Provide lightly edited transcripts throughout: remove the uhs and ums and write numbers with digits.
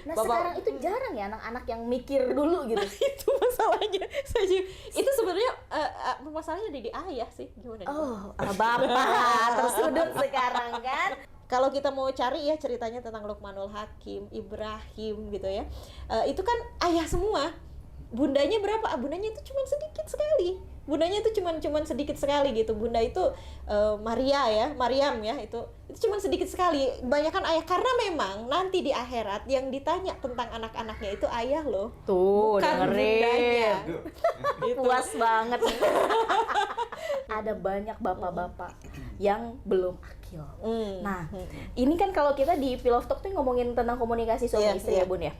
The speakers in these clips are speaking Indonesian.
Nah sekarang itu jarang ya anak-anak yang mikir dulu gitu. Itu masalahnya. Itu sebenarnya masalahnya di ayah sih, gimana nih? Oh, bapak tersudut sekarang kan. Kalau kita mau cari ya ceritanya tentang Luqmanul Hakim, Ibrahim gitu ya, itu kan ayah semua. Bundanya berapa? Bundanya itu cuma sedikit sekali. Bundanya itu cuman sedikit sekali gitu. Bunda itu Maryam ya, itu cuma sedikit sekali. Kebanyakan ayah, karena memang nanti di akhirat yang ditanya tentang anak-anaknya itu ayah loh. Tuh, bukan bundanya. Puas banget. Ada banyak bapak-bapak yang belum akil. Nah, ini kan kalau kita di Pillow Talk tuh ngomongin tentang komunikasi suami istri ya Bun ya.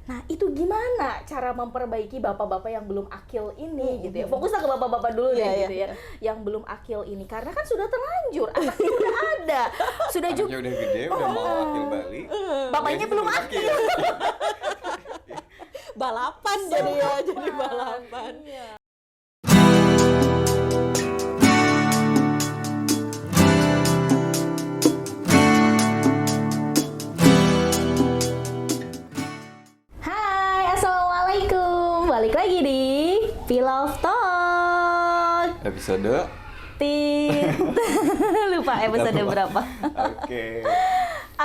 Nah, itu gimana cara memperbaiki bapak-bapak yang belum akil ini gitu ya. Fokuslah ke bapak-bapak dulu ya gitu ya. Yang belum akil ini karena kan sudah terlanjur, anaknya udah ada. Sudah Anaknya udah gede, udah mau akil balik. Bapaknya belum akil. Balapan jadi balapan. Hai, assalamualaikum. Balik lagi di Pillow Talk. Episode Lupa episode berapa.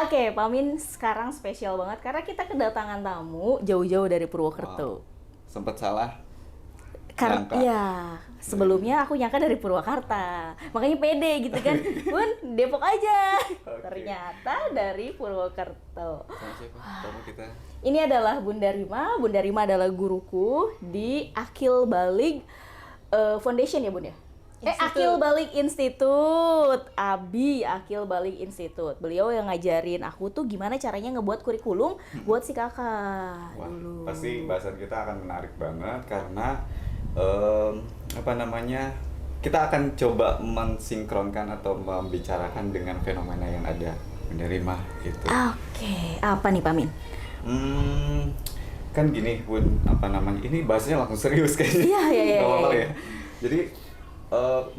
Oke. Pak Min, sekarang spesial banget karena kita kedatangan tamu jauh-jauh dari Purwokerto. Sempet salah. Nyangka. Iya, sebelumnya aku nyangka dari Purwakarta. Makanya pede gitu kan. Bun, Depok aja. Ternyata dari Purwokerto. Sama siapa? Tamu kita. Ini adalah Bunda Rima. Bunda Rima adalah guruku di Akil Balik Foundation ya Bun ya? Akil Balik Institute. ABI Akil Balik Institute. Beliau yang ngajarin aku tuh gimana caranya ngebuat kurikulum buat si kakak. Wah, dulu. pasti bahasan kita akan menarik banget karena kita akan coba mensinkronkan atau membicarakan dengan fenomena yang ada menerima gitu. Oke, apa nih Pak Min? Kan gini Bun, ini bahasanya langsung serius kayaknya. Iya. Gak apa-apa ya. Jadi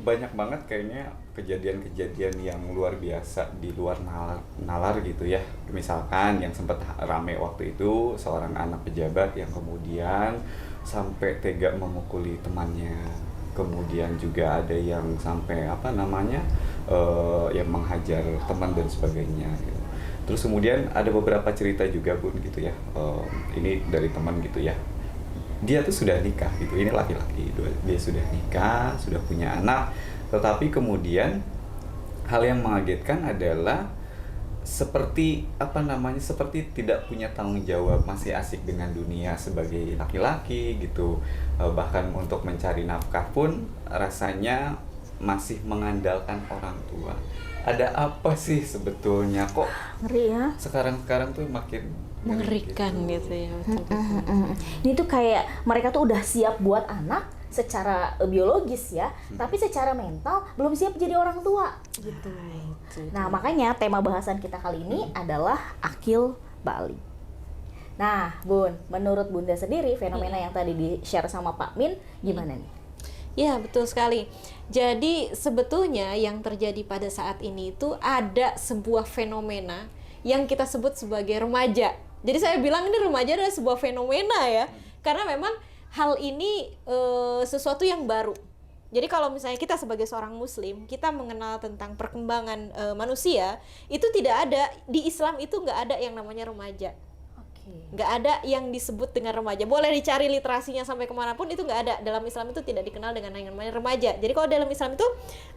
banyak banget kayaknya kejadian-kejadian yang luar biasa di luar nalar gitu ya. Misalkan yang sempat rame waktu itu seorang anak pejabat yang kemudian sampai tega memukuli temannya. Kemudian juga ada yang sampai yang menghajar teman dan sebagainya gitu. Terus kemudian ada beberapa cerita juga Bun gitu ya. Ini dari teman gitu ya. Dia tuh sudah nikah gitu, ini laki-laki, dia sudah nikah, sudah punya anak, tetapi kemudian hal yang mengagetkan adalah seperti tidak punya tanggung jawab, masih asik dengan dunia sebagai laki-laki gitu, bahkan untuk mencari nafkah pun rasanya masih mengandalkan orang tua. Ada apa sih sebetulnya kok? Ngeri ya. Sekarang tuh makin Mengerikan gitu ya. Ini tuh kayak mereka tuh udah siap buat anak secara biologis ya, tapi secara mental belum siap jadi orang tua gitu. Nah, makanya tema bahasan kita kali ini adalah akil balik. Nah, Bun, menurut Bunda sendiri fenomena yang tadi di-share sama Pak Min gimana nih? Ya, betul sekali. Jadi sebetulnya yang terjadi pada saat ini itu ada sebuah fenomena yang kita sebut sebagai remaja. Jadi saya bilang ini remaja adalah sebuah fenomena ya, karena memang hal ini sesuatu yang baru. Jadi kalau misalnya kita sebagai seorang muslim, kita mengenal tentang perkembangan manusia, itu tidak ada, di Islam itu nggak ada yang namanya remaja. Nggak ada yang disebut dengan remaja. Boleh dicari literasinya sampai kemanapun, itu nggak ada. Dalam Islam itu tidak dikenal dengan yang namanya remaja. Jadi kalau dalam Islam itu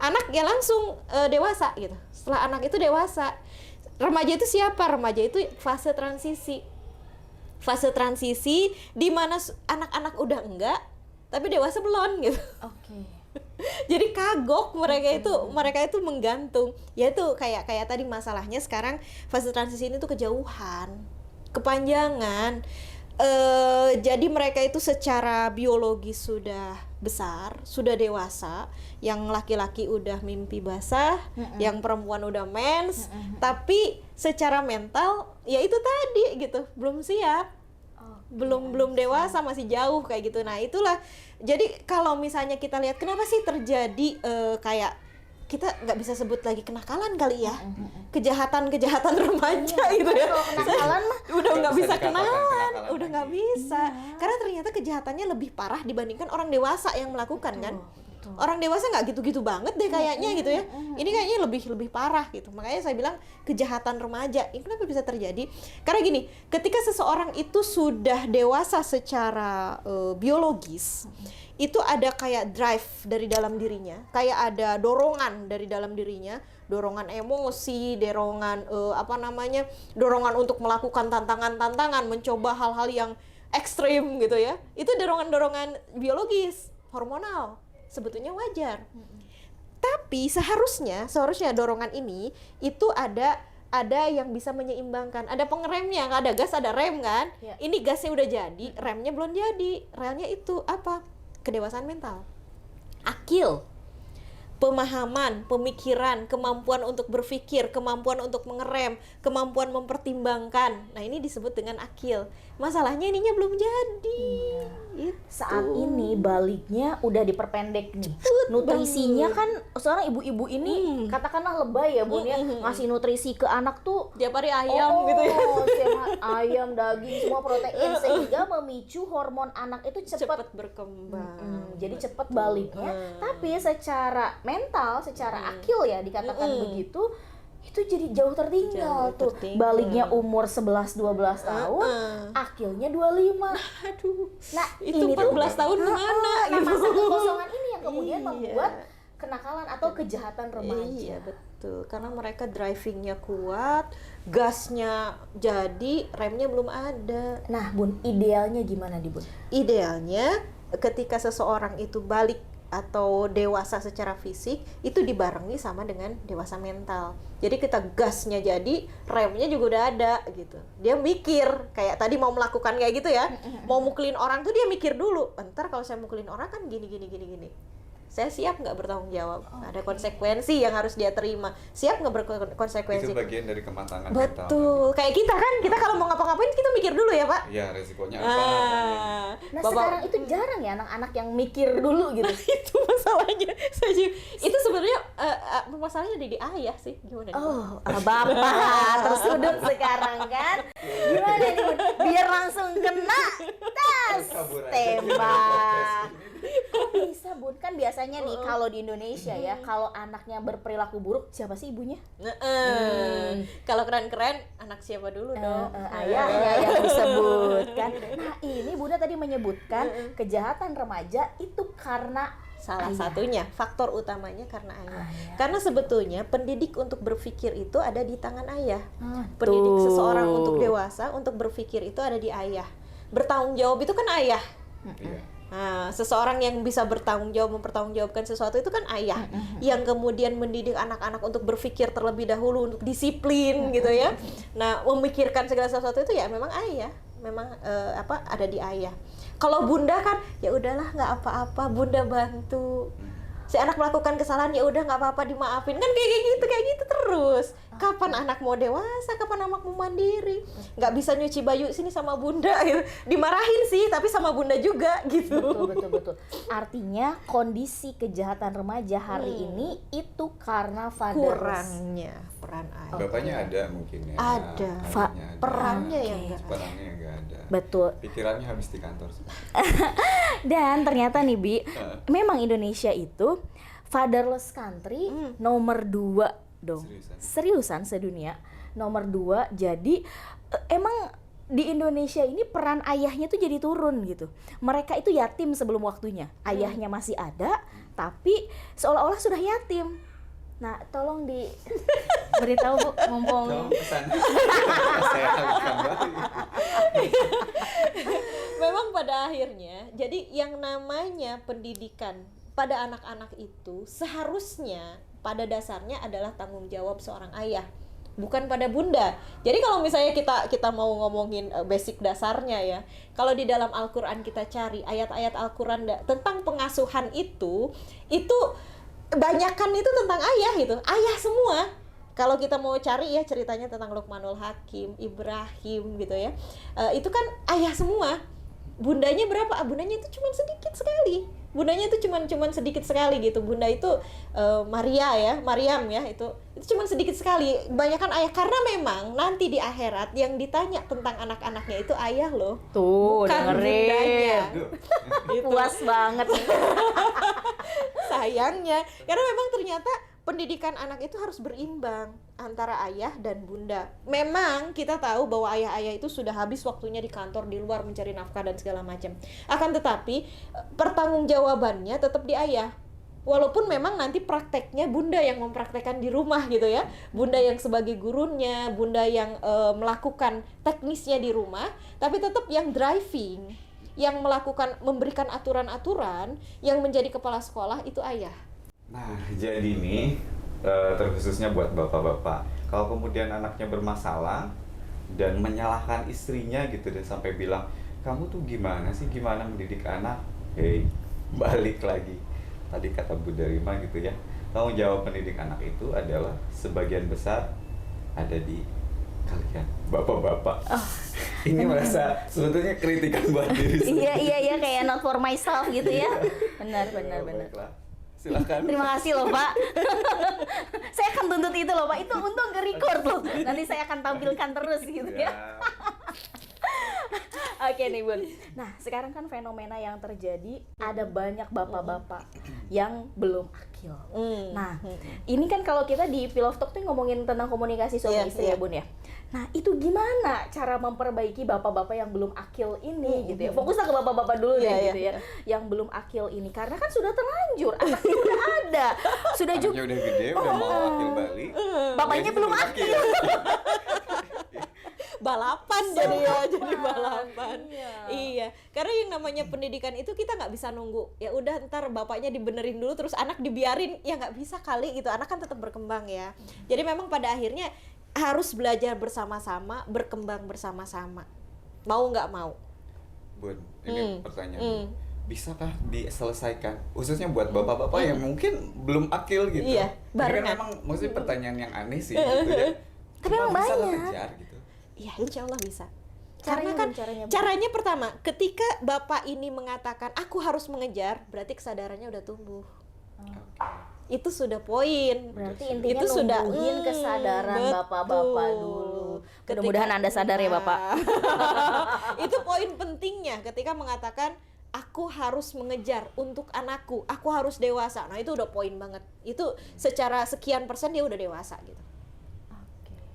anak ya langsung dewasa gitu. Setelah anak itu dewasa. Remaja itu siapa? Remaja itu fase transisi. Fase transisi di mana anak-anak udah enggak, tapi dewasa belum gitu. Jadi kagok mereka itu menggantung. Yaitu kayak tadi masalahnya sekarang fase transisi ini tuh kejauhan, kepanjangan. Jadi mereka itu secara biologis sudah besar, sudah dewasa. Yang laki-laki udah mimpi basah, yang perempuan udah mens, tapi secara mental ya itu tadi gitu, belum siap. Belum dewasa, masih jauh kayak gitu. Nah, itulah. Jadi kalau misalnya kita lihat kenapa sih terjadi kayak kita nggak bisa sebut lagi kenakalan kali ya, kejahatan remaja gitu ya. Kalau kenakalan mah Udah nggak Nggak bisa bisa dikatakan kenalan, kenakalan udah nggak lagi. bisa, karena ternyata kejahatannya lebih parah dibandingkan orang dewasa yang melakukan kan. Orang dewasa nggak gitu-gitu banget deh kayaknya gitu ya. Ini kayaknya lebih parah gitu. Makanya saya bilang kejahatan remaja. Ini kenapa bisa terjadi? Karena gini, ketika seseorang itu sudah dewasa secara biologis, itu ada kayak drive dari dalam dirinya, kayak ada dorongan dari dalam dirinya, dorongan emosi, dorongan dorongan untuk melakukan tantangan-tantangan, mencoba hal-hal yang ekstrim gitu ya. Itu dorongan-dorongan biologis, hormonal. Sebetulnya wajar. Tapi seharusnya dorongan ini itu ada yang bisa menyeimbangkan. Ada pengeremnya, ada gas, ada rem kan? Ya. Ini gasnya udah jadi, remnya belum jadi. Relnya itu apa? Kedewasaan mental. Akil. Pemahaman, pemikiran, kemampuan untuk berpikir, kemampuan untuk mengerem, kemampuan mempertimbangkan. Nah, ini disebut dengan akil. Masalahnya ininya belum jadi. Itu. saat ini baliknya udah diperpendek nih. Nutrisinya kan sekarang ibu-ibu ini katakanlah lebay ya Bun ya, ngasih nutrisi ke anak tuh Tiap hari ayam gitu ya. Sehat, ayam, daging, semua protein sehingga memicu hormon anak itu cepat. Cepat berkembang. Jadi cepat baliknya, tapi secara mental, secara akil ya dikatakan begitu, itu jadi jauh tertinggal Jauh tuh. tertinggal. Baliknya umur 11-12 tahun, akilnya 25. Aduh. Nah, Itu ini tuh 14 tahun kemana nah, gitu. masa kekosongan ini yang kemudian Iya. membuat kenakalan atau kejahatan remaja. Iya betul, karena mereka drivingnya kuat, gasnya jadi, remnya belum ada. Nah, Bun, idealnya gimana nih, Bun? Idealnya ketika seseorang itu balik atau dewasa secara fisik, itu dibarengi sama dengan dewasa mental. Jadi kita gasnya jadi, remnya juga udah ada gitu. Dia mikir, kayak tadi mau melakukan kayak gitu ya, mau mukulin orang tuh dia mikir dulu, ntar kalau saya mukulin orang kan gini. Saya siap nggak bertanggung jawab? Ada konsekuensi yang harus dia terima. Siap nggak berkonsekuensi? Itu bagian dari kematangan mental. Betul. Kayak kita kan, kita kalau mau ngapa-ngapain kita mikir dulu ya Pak. Ya, resikonya apa? Nah, sekarang itu jarang ya anak-anak yang mikir dulu gitu. Itu masalahnya. Itu sebenarnya masalahnya di ayah sih. Gimana nih? Oh, bapak tersudut sekarang kan? Gimana nih, Bun? Biar langsung kena tas Kabur aja. tembak. Kok bisa, Bun? Kan biasanya nih kalau di Indonesia ya, kalau anaknya berperilaku buruk, siapa sih ibunya? Kalau keren-keren, anak siapa dulu dong? Ayahnya yang disebutkan. Nah, ini Bunda tadi menyebutkan kejahatan remaja itu karena Salah ayah. satunya, faktor utamanya karena ayah. Ayah. Karena sebetulnya pendidik untuk berpikir itu ada di tangan ayah. Ah, Pendidik tuh. seseorang untuk dewasa, untuk berpikir itu ada di ayah. Bertanggung jawab itu kan ayah. Iya. Nah, seseorang yang bisa bertanggung jawab, mempertanggungjawabkan sesuatu itu kan ayah, yang kemudian mendidik anak-anak untuk berpikir terlebih dahulu, untuk disiplin gitu ya. Nah, memikirkan segala sesuatu itu ya memang ayah, memang ada di ayah. Kalau bunda kan ya udahlah nggak apa-apa, bunda bantu. Si anak melakukan kesalahan ya udah nggak apa-apa, dimaafin, kan kayak gitu terus. Kapan anak mau dewasa, kapan anak mau mandiri, nggak bisa nyuci baju sini sama bunda gitu. Dimarahin sih tapi sama bunda juga gitu. Betul. Artinya kondisi kejahatan remaja hari ini itu karena fathers. Kurangnya peran ayah. Bapaknya ada mungkin ya. Ada. Ayahnya ada. Perannya yang enggak. Perannya nggak ada. Betul. Pikirannya habis di kantor. Dan ternyata nih Bi, memang Indonesia itu fatherless country nomor 2 dong. Seriusan sedunia nomor 2. Jadi emang di Indonesia ini peran ayahnya tuh jadi turun gitu. Mereka itu yatim sebelum waktunya. Ayahnya masih ada, tapi seolah-olah sudah yatim. Nah, tolong diberitahu Bu, mumpung Tolong pesan. Saya akan kembali. Memang pada akhirnya, jadi yang namanya pendidikan pada anak-anak itu seharusnya pada dasarnya adalah tanggung jawab seorang ayah, bukan pada bunda. Jadi kalau misalnya kita mau ngomongin basic dasarnya ya, kalau di dalam Al-Quran kita cari ayat-ayat Al-Quran tentang pengasuhan itu banyakan itu tentang ayah gitu, ayah semua. Kalau kita mau cari ya ceritanya tentang Luqmanul Hakim, Ibrahim gitu ya, itu kan ayah semua. bundanya berapa? Bundanya itu cuma sedikit sekali. Bundanya itu cuman sedikit sekali gitu. Bunda itu Maryam ya, itu cuma sedikit sekali. Kebanyakan ayah, karena memang nanti di akhirat yang ditanya tentang anak-anaknya itu ayah loh. Tuh, Bukan bundanya. Gitu. Puas banget. Sayangnya, karena memang ternyata pendidikan anak itu harus berimbang antara ayah dan bunda. Memang kita tahu bahwa ayah-ayah itu sudah habis waktunya di kantor, di luar mencari nafkah dan segala macam. Akan tetapi pertanggungjawabannya tetap di ayah. Walaupun memang nanti prakteknya bunda yang mempraktekkan di rumah gitu ya. Bunda yang sebagai gurunya, bunda yang melakukan teknisnya di rumah, tapi tetap yang driving, yang memberikan aturan-aturan, yang menjadi kepala sekolah itu ayah. Nah, jadi nih terkhususnya buat bapak-bapak, kalau kemudian anaknya bermasalah dan menyalahkan istrinya gitu dan sampai bilang, kamu tuh gimana mendidik anak? Balik lagi. Tadi kata Bu Darima gitu ya, tanggung jawab mendidik anak itu adalah sebagian besar ada di kalian, bapak-bapak. Ini merasa sebetulnya kritikan buat diri sendiri. Iya, kayak not for myself gitu ya. Benar. Baiklah. Silakan. Terima kasih loh Pak. Saya akan tuntut itu loh Pak. Itu untung nge-record loh. Nanti saya akan tampilkan terus gitu ya. Oke nih Bun. Nah sekarang kan fenomena yang terjadi, ada banyak bapak-bapak yang belum akil. Nah ini kan kalau kita di Pillow Talk tuh ngomongin tentang komunikasi suami istri ya Bun ya. Nah itu gimana cara memperbaiki bapak-bapak yang belum akil ini gitu ya. Fokuslah ke bapak-bapak dulu deh gitu ya. Yang belum akil ini karena kan sudah terlanjur, anaknya udah ada, sudah juga udah gede, udah mau akil balik. Bapaknya belum akil. Balapan jadi balapan. Iya, karena yang namanya pendidikan itu kita nggak bisa nunggu. Ya udah ntar bapaknya dibenerin dulu terus anak dibiarin, ya nggak bisa kali gitu. Anak kan tetap berkembang ya. Jadi memang pada akhirnya harus belajar bersama-sama, berkembang bersama-sama. Mau nggak mau. Bun, ini pertanyaan. Bisakah diselesaikan? Khususnya buat bapak-bapak yang mungkin belum akil gitu. Iya, Ini barengan. kan memang maksudnya pertanyaan yang aneh sih gitu ya. Tapi emang Bisa banyak. ngejar gitu. Iya, insya Allah bisa. Caranya, Karena kan caranya, caranya pertama, ketika bapak ini mengatakan aku harus mengejar, berarti kesadarannya udah tumbuh. Itu sudah poin. Berarti intinya itu sudah numbuhin kesadaran betul. bapak-bapak dulu. Mudah-mudahan Anda sadar ya Bapak. Itu poin pentingnya ketika mengatakan aku harus mengejar untuk anakku, aku harus dewasa. Nah itu udah poin banget. Itu secara sekian persen dia udah dewasa gitu.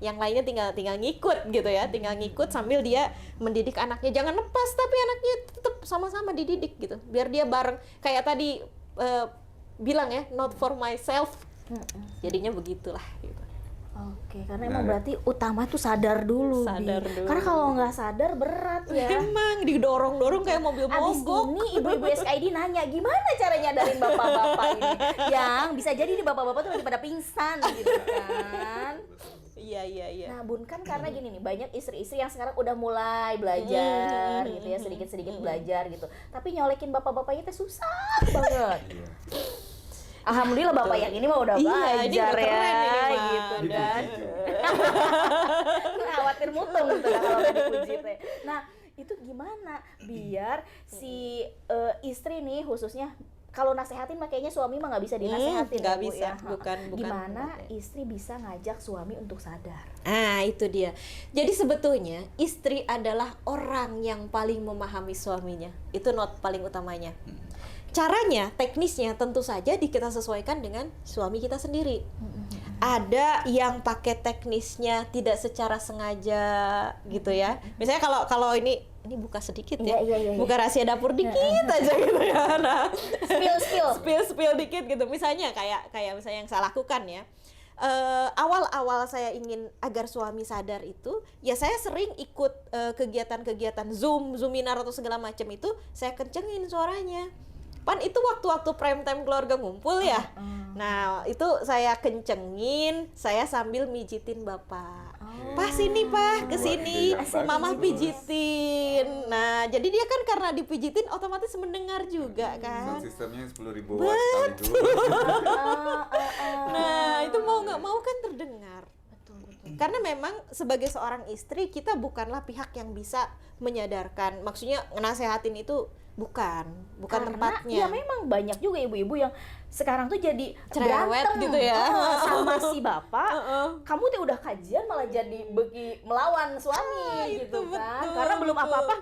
Yang lainnya tinggal ngikut gitu ya, tinggal ngikut sambil dia mendidik anaknya. Jangan lepas, tapi anaknya tetap sama-sama dididik gitu, biar dia bareng. Kayak tadi bilang ya, not for myself, jadinya begitulah gitu. Oke, karena emang berarti utama tuh sadar dulu. Karena kalau nggak sadar berat ya. Emang didorong-dorong kayak mobil Abis mogok. ini ibu-ibu SKID nanya gimana cara nyadarin bapak-bapak ini, yang bisa jadi nih bapak-bapak tuh lagi pada pingsan gitu kan. Iya. Nah Bun, kan karena gini nih, banyak istri-istri yang sekarang udah mulai belajar gitu ya, sedikit-sedikit belajar gitu. Tapi nyolekin bapak-bapaknya tuh susah banget. Alhamdulillah bapak yang ini mah udah belajar ini udah keren ya, ini mah. gitu kan. Khawatir mutung gitu dah kalau nggak dipuji teh. Nah itu gimana biar si istri nih khususnya, kalau nasehatin mah kayaknya suami mah nggak bisa dinasehatin nggak ya, Bu, bisa, ya. bukan Gimana tempatnya. istri bisa ngajak suami untuk sadar? Itu dia. Jadi sebetulnya istri adalah orang yang paling memahami suaminya. Itu not paling utamanya. Caranya, teknisnya tentu saja kita sesuaikan dengan suami kita sendiri. Ada yang pakai teknisnya tidak secara sengaja gitu ya. Misalnya kalau ini buka sedikit ya. Iya. Buka rahasia dapur dikit aja gitu ya. Nah, spill dikit gitu. Misalnya kayak misalnya yang saya lakukan ya. Awal-awal saya ingin agar suami sadar itu, ya saya sering ikut kegiatan-kegiatan Zoom webinar atau segala macam itu, saya kencengin suaranya. Pan itu waktu-waktu prime time keluarga ngumpul ya. Nah, itu saya kencengin, saya sambil mijitin bapak. Pas sini Pak, kesini, mama pijitin. Nah, jadi dia kan karena dipijitin otomatis mendengar juga kan. Sound sistemnya 10.000 watt sekali dulu. Nah, itu mau nggak mau kan terdengar. Karena memang sebagai seorang istri kita bukanlah pihak yang bisa menyadarkan, maksudnya ngenasehatin itu bukan Karena tempatnya. ya memang banyak juga ibu-ibu yang sekarang tuh jadi Cerewet berantem gitu ya. sama si bapak. Kamu tuh udah kajian malah jadi melawan suami gitu itu kan. betul, Karena belum betul. apa-apa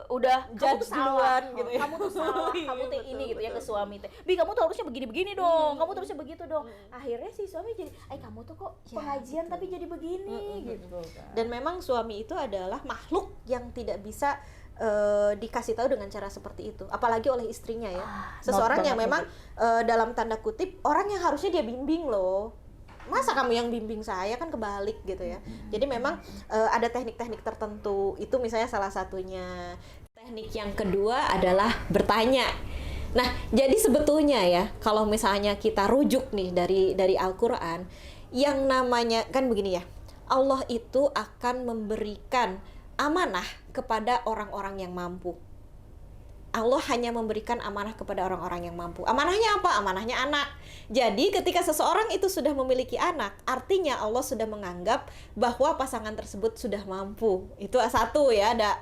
udah kamu tuh Judge salah duluan gitu ya. kamu tuh salah, Iya, kamu tuh betul, ini gitu ya ke betul. suami teh. Bi, kamu tuh harusnya begini-begini dong, kamu tuh harusnya begitu dong. Akhirnya si suami jadi, kamu tuh kok Ya, pengajian tapi jadi begini gitu kan. Dan memang suami itu adalah makhluk yang tidak bisa dikasih tahu dengan cara seperti itu, apalagi oleh istrinya ya. Seseorang not yang banget memang dalam tanda kutip orang yang harusnya dia bimbing loh. Masa kamu yang bimbing saya, kan kebalik gitu ya. Jadi memang ada teknik-teknik tertentu, itu misalnya salah satunya. Teknik yang kedua adalah bertanya. Nah, jadi sebetulnya ya, kalau misalnya kita rujuk nih dari Al-Qur'an, yang namanya kan begini ya. Allah itu akan memberikan amanah kepada orang-orang yang mampu. Allah hanya memberikan amanah kepada orang-orang yang mampu. Amanahnya apa? Amanahnya anak. Jadi ketika seseorang itu sudah memiliki anak, artinya Allah sudah menganggap bahwa pasangan tersebut sudah mampu. Itu satu ya, ada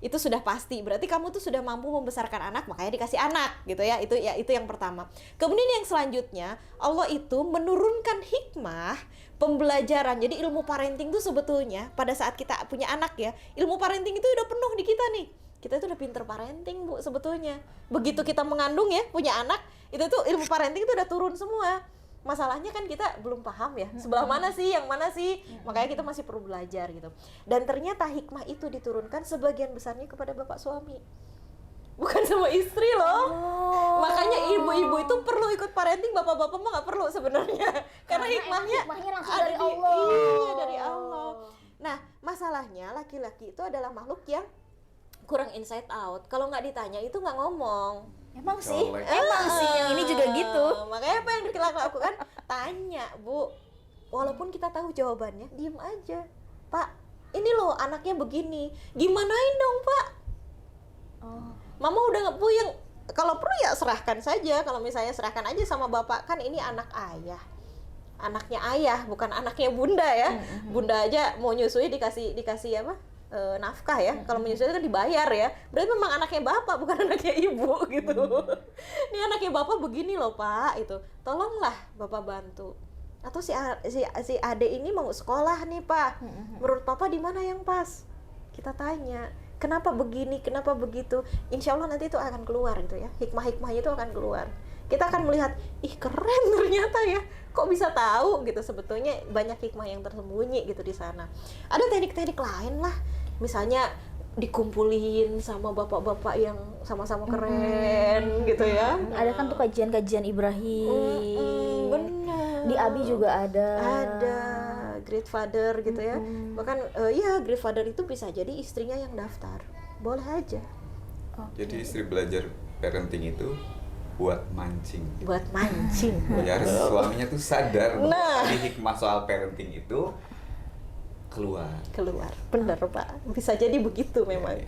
itu sudah pasti. Berarti kamu tuh sudah mampu membesarkan anak, makanya dikasih anak gitu ya. Itu yang pertama. Kemudian yang selanjutnya, Allah itu menurunkan hikmah pembelajaran. Jadi ilmu parenting tuh sebetulnya pada saat kita punya anak ya, ilmu parenting itu udah penuh di kita nih. Kita itu udah pinter parenting, Bu, sebetulnya. Begitu kita mengandung ya, punya anak, itu tuh ilmu parenting itu udah turun semua. Masalahnya kan kita belum paham ya, sebelah mana sih, yang mana sih. Makanya kita masih perlu belajar gitu. Dan ternyata hikmah itu diturunkan sebagian besarnya kepada bapak suami, bukan sama istri loh. Makanya ibu-ibu itu perlu ikut parenting, bapak-bapak mah nggak perlu sebenarnya. Karena hikmahnya langsung ada dari di- Allah. Iya, dari Allah. Nah, masalahnya laki-laki itu adalah makhluk yang kurang inside out. Kalau nggak ditanya itu nggak ngomong. Emang sih, Colek. yang ini juga gitu. Makanya apa yang kita lakukan? Tanya, Bu. Walaupun kita tahu jawabannya, diem aja. Pak, ini loh anaknya begini. Gimanain dong, Pak? Mama udah nggak puyeng. Kalau perlu ya serahkan saja. Kalau misalnya serahkan aja sama bapak, kan ini anak ayah. Anaknya ayah, bukan anaknya bunda ya. Bunda aja mau nyusui dikasih apa? Nafkah ya. Kalau menyusui kan dibayar ya. Berarti memang anaknya bapak, bukan anaknya ibu gitu. Ini anaknya bapak begini loh, Pak, itu. Tolonglah bapak bantu. Atau si ade ini mau sekolah nih, Pak. Menurut papa di mana yang pas? Kita tanya. Kenapa begini, kenapa begitu? Insya Allah nanti itu akan keluar gitu ya. Hikmah-hikmahnya itu akan keluar. Kita akan melihat, ih keren ternyata ya. Kok bisa tahu gitu, sebetulnya banyak hikmah yang tersembunyi gitu di sana. Ada teknik-teknik lain lah. Misalnya dikumpulin sama bapak-bapak yang sama-sama keren gitu ya. Ada kan tuh kajian-kajian Ibrahim. Benar. Di Abi juga ada. Ada Great Father gitu ya. Bahkan ya Great Father itu bisa jadi istrinya yang daftar. Boleh aja. Jadi istri belajar parenting itu buat mancing. Buat mancing. Biar suaminya tuh sadar bahwa Nah. tadi hikmah soal parenting itu keluar. Bener, Pak. Bisa jadi begitu memang.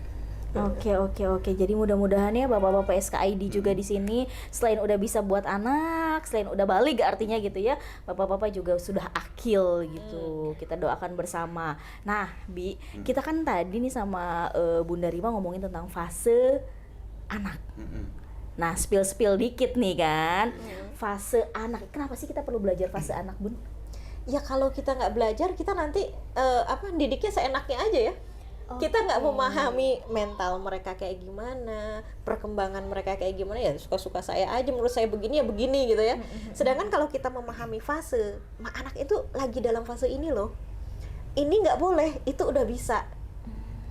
Oke. Jadi mudah-mudahan ya bapak-bapak SKID juga di sini selain udah bisa buat anak, selain udah balik artinya gitu ya, bapak-bapak juga sudah akil gitu. Kita doakan bersama. Nah, Bi, kita kan tadi nih sama Bunda Rima ngomongin tentang fase anak. Nah, spill dikit nih kan. Fase anak. Kenapa sih kita perlu belajar fase anak, Bun? Ya kalau kita nggak belajar, kita nanti didiknya seenaknya aja ya. Kita nggak memahami mental mereka kayak gimana, perkembangan mereka kayak gimana, ya suka-suka saya aja, menurut saya begini ya begini gitu ya. Sedangkan kalau kita memahami fase, anak itu lagi dalam fase ini loh, ini nggak boleh, itu udah bisa.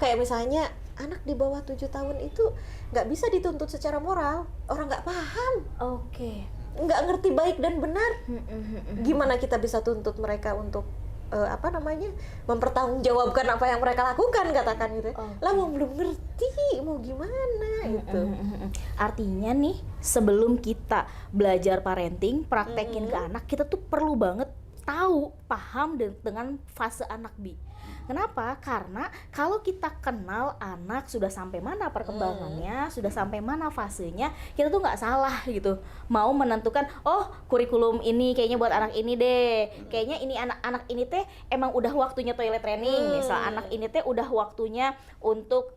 Kayak misalnya anak di bawah 7 tahun itu nggak bisa dituntut secara moral, orang nggak paham, Oke. nggak ngerti baik dan benar. Gimana kita bisa tuntut mereka untuk mempertanggungjawabkan apa yang mereka lakukan, katakan gitu. Lah mau belum ngerti mau gimana gitu. Artinya nih, sebelum kita belajar parenting, praktekin ke anak, kita tuh perlu banget tahu, paham dengan fase anak, Bi. Kenapa? Karena kalau kita kenal anak sudah sampai mana perkembangannya, sudah sampai mana fasenya, kita tuh nggak salah gitu. Mau menentukan, oh kurikulum ini kayaknya buat anak ini deh. Kayaknya ini anak-anak ini teh emang udah waktunya toilet training. Misal anak ini teh udah waktunya untuk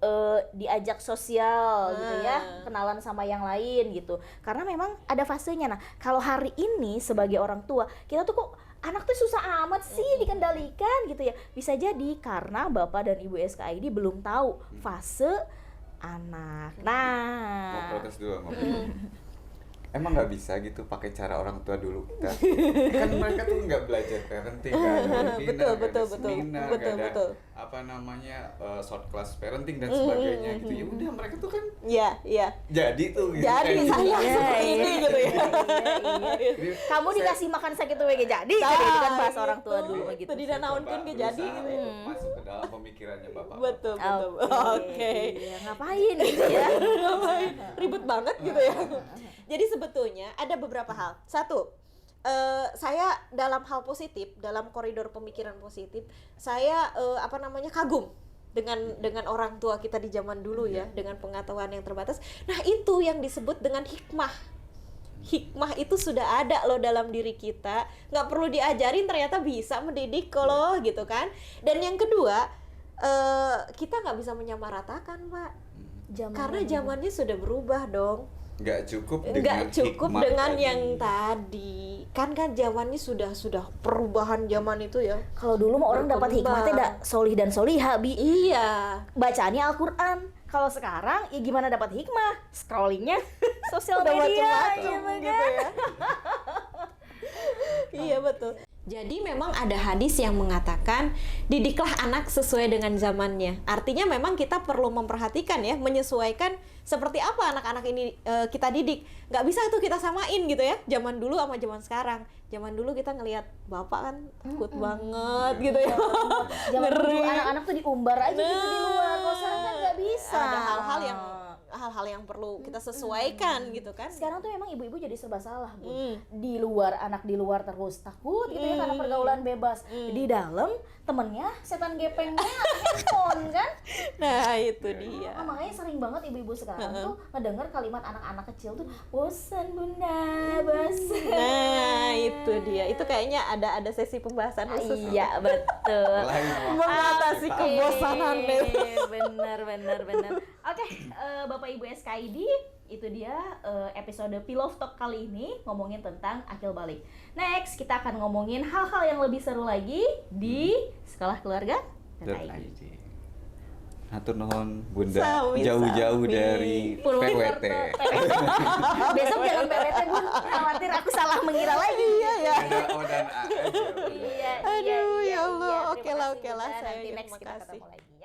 diajak sosial gitu ya, kenalan sama yang lain gitu. Karena memang ada fasenya. Nah, kalau hari ini sebagai orang tua, kita tuh kok anak tuh susah amat sih dikendalikan gitu ya. Bisa jadi karena Bapak dan Ibu SKID belum tahu fase anak. Mau Nah, protes dulu emang nggak bisa gitu pakai cara orang tua dulu kita. Kan mereka tuh nggak belajar parenting, nggak ada webinar, nggak ada seminar, nggak ada apa namanya short class parenting dan sebagainya gitu. Ya udah mereka tuh kan Iya. jadi tuh gitu. Jadi kayak saya gitu. seperti ini gitu ya. Jadi, kamu dikasih makan sakit tuh jadi gitu kan bahas orang tua gitu. dulu gitu. Tadi dan naonkeun coba ge jadi berusaha gitu. untuk masuk ke dalam pemikirannya bapak. Betul. Oke. Iya, ngapain gitu ya? Ribet banget gitu ya. Jadi sebetulnya ada beberapa hal. Satu, saya dalam hal positif, dalam koridor pemikiran positif, saya kagum dengan orang tua kita di zaman dulu ya, dengan pengetahuan yang terbatas. Nah, itu yang disebut dengan hikmah. Hikmah itu sudah ada loh dalam diri kita, nggak perlu diajarin, ternyata bisa mendidik loh gitu kan. Dan yang kedua, kita nggak bisa menyamaratakan, Pak, karena zamannya sudah berubah dong. Nggak cukup Nggak dengan tadi. yang tadi kan zamannya sudah perubahan zaman itu ya. Kalau dulu mah orang dapat Berkembang. hikmahnya dak solih dan soliha bi. Iya. Bacaannya Al-Qur'an. Kalau sekarang ya gimana dapat hikmah? Scrollingnya sosial Udah media macem-macem gitu ya. Iya betul. Jadi memang ada hadis yang mengatakan didiklah anak sesuai dengan zamannya. Artinya memang kita perlu memperhatikan ya, menyesuaikan seperti apa anak-anak ini kita didik. Nggak bisa tuh kita samain gitu ya, zaman dulu sama zaman sekarang. Zaman dulu kita ngelihat bapak kan takut banget gitu ya. Zaman dulu Ngeri. anak-anak tuh diumbar aja gitu di luar. Kalau sekarang kan nggak bisa. Ada hal-hal yang perlu kita sesuaikan gitu kan. Sekarang tuh emang ibu-ibu jadi serba salah, Bu. Di luar, anak di luar terus takut gitu ya karena pergaulan bebas. Di dalam temennya setan gepengnya handphone kan. Nah, itu dia. Nah, makanya sering banget ibu-ibu sekarang tuh ngedenger kalimat anak-anak kecil tuh, bosan bunda, bosan. Nah, itu dia. Itu kayaknya ada sesi pembahasan khusus. Iya, betul. Mengatasi kebosanan deh. Bener. Oke, Bapak Ibu SKID, itu dia episode Pillow Talk kali ini ngomongin tentang akil balik. Next, kita akan ngomongin hal-hal yang lebih seru lagi di Sekolah Keluarga .id. Hatur nuhun Bunda Sami-sami. jauh-jauh dari PWT. Besok jangan PWT, Bun. Khawatir aku salah mengira lagi. Iya. Ada O dan A aja. Iya. Aduh, ya Allah. Terima Oke lah, kasih, Bunda. saya Nanti terima next kita kasih. ketemu lagi ya.